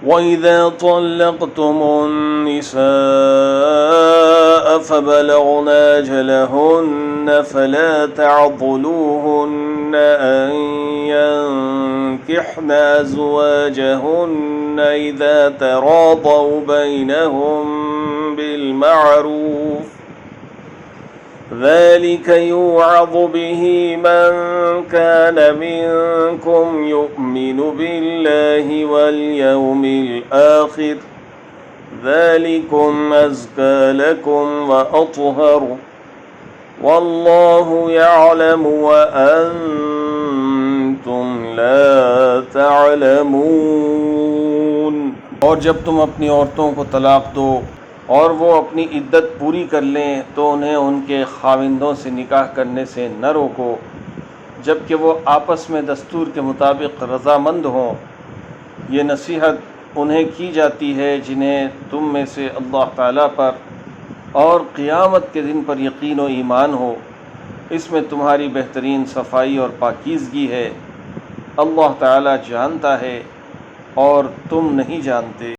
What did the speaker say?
वइज़ा तल्लक़्तुमुन्निसाअ फ़बलग़ना अजलहुन्न फ़ला तअज़लूहुन्न अन यंकिह्ना अज़वाजहुन्न इज़ा तरादव बैनहुम बिलमअरूफ़ ज़ालिक युअज़ बिही मन कान मिनकुम युमिनु बिल्लाहि वल यौमिल आखिर ज़ालिकुम अज़का लकुम व अत्हर वल्लाहु यअलमु व अंतुम ला तअलमून। और जब तुम अपनी औरतों को तलाक दो और वो अपनी इद्दत पूरी कर लें तो उन्हें उनके खाविंदों से निकाह करने से न रोको जबकि वो आपस में दस्तूर के मुताबिक रज़ामंद हों। ये नसीहत उन्हें की जाती है जिन्हें तुम में से अल्लाह ताला पर और क़ियामत के दिन पर यकीन व ईमान हो। इसमें तुम्हारी बेहतरीन सफ़ाई और पाकीज़गी है। अल्लाह ताला जानता है और तुम नहीं जानते।